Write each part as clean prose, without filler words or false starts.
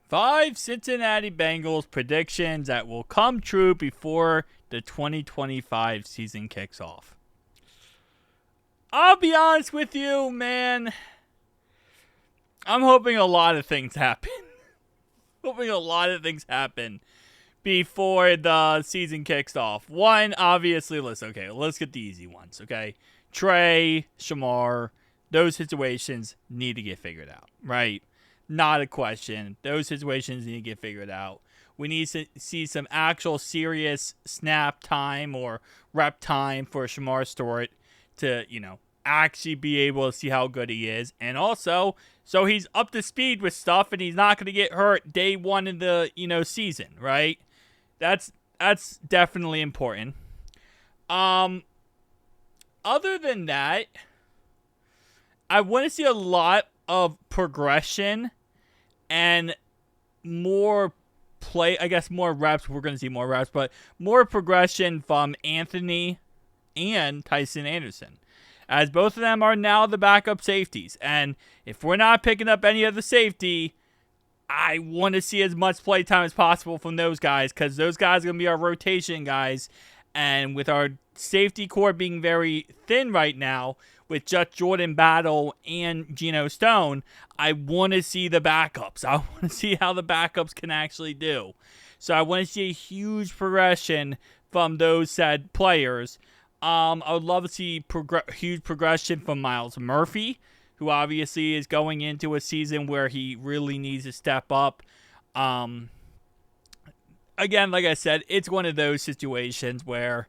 5 Cincinnati Bengals predictions that will come true before the 2025 season kicks off. I'll be honest with you, man. I'm hoping a lot of things happen. Before the season kicks off. One, obviously, let's get the easy ones, okay? Trey, Shemar, those situations need to get figured out, right? Not a question. Those situations need to get figured out. We need to see some actual serious snap time or rep time for Shemar Stewart to, actually be able to see how good he is. And also, so he's up to speed with stuff and he's not going to get hurt day one in the, season, right? That's definitely important. Other than that, I want to see a lot of progression and more play, I guess more reps. We're going to see more reps, but more progression from Anthony and Tyson Anderson, as both of them are now the backup safeties. And if we're not picking up any other safety, I want to see as much play time as possible from those guys, because those guys are going to be our rotation guys. And with our safety core being very thin right now, with just Jordan Battle and Geno Stone, I want to see the backups. I want to see how the backups can actually do. So I want to see a huge progression from those said players. I would love to see huge progression from Myles Murphy, who obviously is going into a season where he really needs to step up. Again, like I said, it's one of those situations where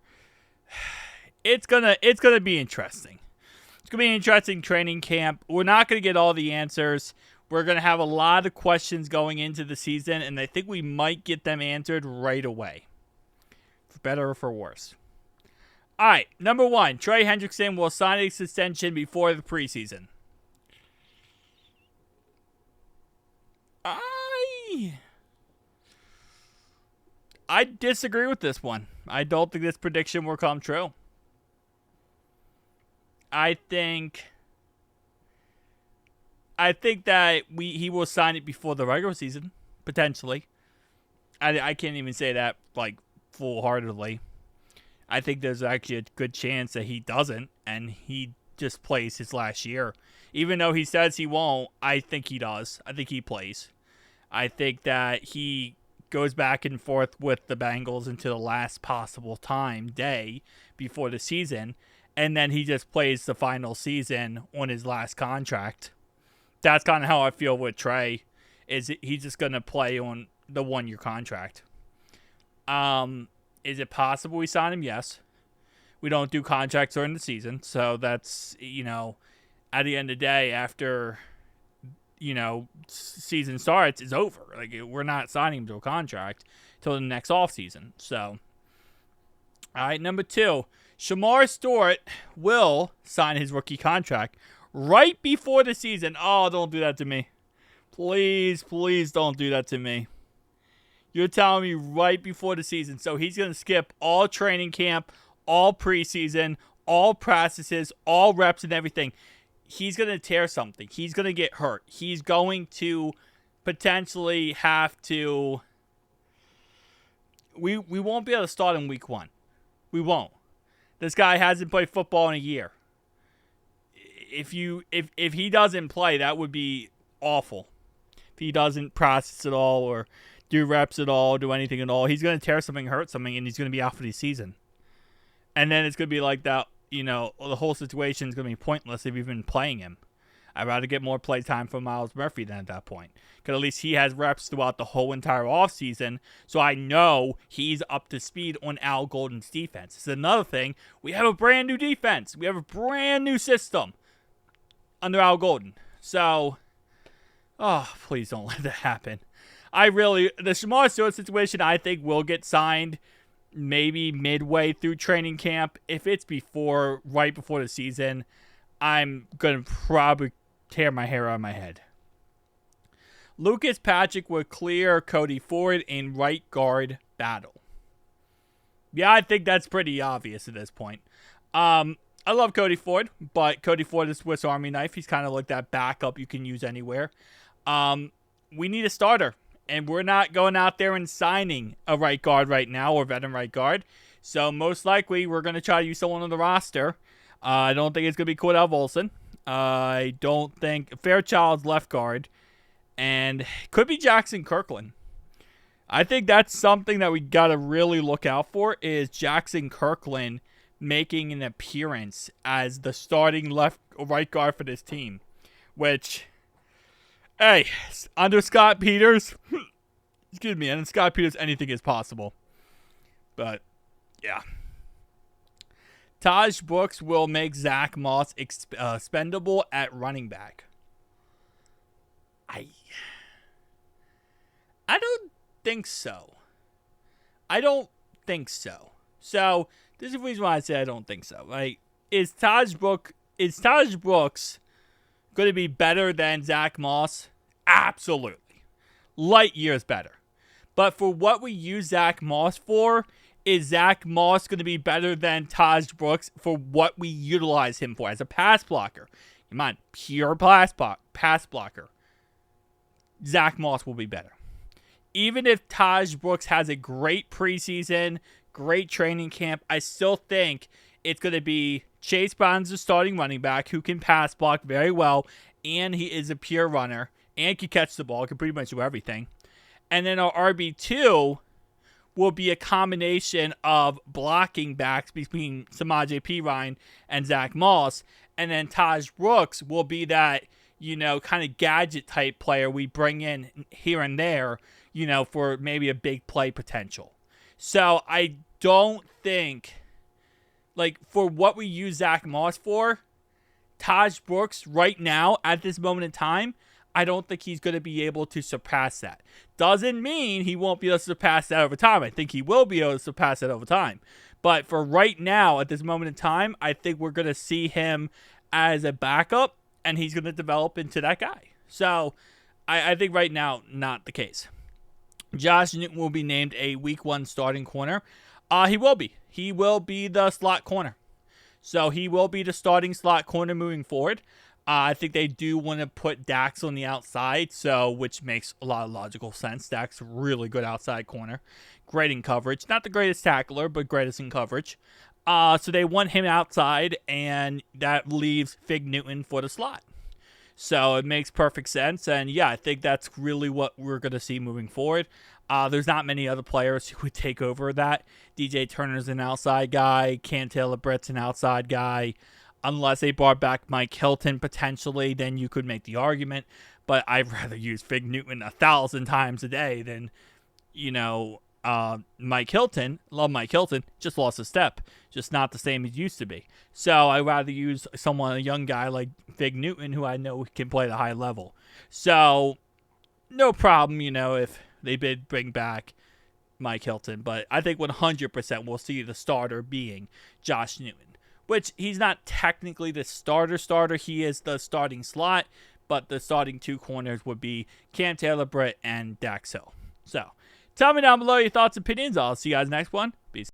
it's gonna be interesting. It's going to be an interesting training camp. We're not going to get all the answers. We're going to have a lot of questions going into the season, and I think we might get them answered right away, for better or for worse. All right, number 1, Trey Hendrickson will sign a suspension before the preseason. I disagree with this one. I don't think this prediction will come true. I think that he will sign it before the regular season, potentially. I can't even say that full-heartedly. I think there's actually a good chance that he doesn't, and he just plays his last year. Even though he says he won't, I think he does. I think he plays. I think that he goes back and forth with the Bengals until the last possible day before the season, and then he just plays the final season on his last contract. That's kind of how I feel with Trey. He's just going to play on the 1-year contract. Is it possible we sign him? Yes. We don't do contracts during the season. So that's, at the end of the day, after, season starts, it's over. We're not signing him to a contract till the next offseason. So, all right, number 2. Shemar Stewart will sign his rookie contract right before the season. Oh, don't do that to me. Please don't do that to me. You're telling me right before the season. So he's going to skip all training camp, all preseason, all practices, all reps and everything. He's going to tear something. He's going to get hurt. He's going to potentially have to... We won't be able to start in week 1. We won't. This guy hasn't played football in a year. If he doesn't play, that would be awful. If he doesn't practice at all or do reps at all, do anything at all, he's going to tear something, hurt something, and he's going to be out for the season. And then it's going to be like that, the whole situation is going to be pointless if you've been playing him. I'd rather get more play time from Myles Murphy than at that point. Because at least he has reps throughout the whole entire offseason, so I know he's up to speed on Al Golden's defense. It's another thing. We have a brand new defense. We have a brand new system under Al Golden. So, please don't let that happen. The Shemar Stewart situation, I think, will get signed maybe midway through training camp. If it's right before the season, I'm going to probably tear my hair out of my head. Lucas Patrick will clear Cody Ford in right guard battle. Yeah, I think that's pretty obvious at this point. I love Cody Ford, but Cody Ford is Swiss Army knife. He's kind of like that backup you can use anywhere. We need a starter, And we're not going out there and signing a right guard right now or veteran right guard. So most likely we're going to try to use someone on the roster. I don't think it's going to be Cordell Volson. I don't think Fairchild's left guard. And could be Jackson Kirkland. I think that's something that we got to really look out for is Jackson Kirkland making an appearance as the starting right guard for this team. Which, hey, under Scott Peters, excuse me, under Scott Peters, anything is possible. But, yeah. Taj Brooks will make Zach Moss expendable at running back. I don't think so. I don't think so. So, this is the reason why I say I don't think so. Like, is Taj Brooks going to be better than Zach Moss? Absolutely. Light years better. But for what we use Zach Moss for, is Zach Moss going to be better than Taj Brooks for what we utilize him for as a pass blocker? Come on, pure pass blocker. Zach Moss will be better. Even if Taj Brooks has a great preseason, great training camp, I still think it's going to be Chase Brown's the starting running back who can pass block very well, and he is a pure runner, and can catch the ball, can pretty much do everything. And then our RB2 will be a combination of blocking backs between Samaje Perine and Zach Moss, and then Taj Brooks will be that, kind of gadget type player we bring in here and there, for maybe a big play potential. So I don't think, for what we use Zach Moss for, Taj Brooks right now at this moment in time, I don't think he's going to be able to surpass that. Doesn't mean he won't be able to surpass that over time. I think he will be able to surpass that over time. But for right now, at this moment in time, I think we're going to see him as a backup, and he's going to develop into that guy. So I think right now, not the case. Josh Newton will be named a week 1 starting corner. He will be. He will be the slot corner. So he will be the starting slot corner moving forward. I think they do want to put Dax on the outside, which makes a lot of logical sense. Dax is a really good outside corner. Great in coverage. Not the greatest tackler, but greatest in coverage. So they want him outside, and that leaves Fig Newton for the slot. So it makes perfect sense. And, yeah, I think that's really what we're going to see moving forward. There's not many other players who would take over that. DJ Turner's an outside guy. Cam Taylor-Britt's an outside guy. Unless they brought back Mike Hilton potentially, then you could make the argument. But I'd rather use Fig Newton 1,000 times a day than, Mike Hilton. Love Mike Hilton. Just lost a step. Just not the same as used to be. So I'd rather use a young guy like Fig Newton who I know can play at a high level. So no problem, if they did bring back Mike Hilton. But I think 100% we'll see the starter being Josh Newton. Which he's not technically the starter. He is the starting slot, but the starting 2 corners would be Cam Taylor-Britt and Dax Hill. So, tell me down below your thoughts and opinions. I'll see you guys next one.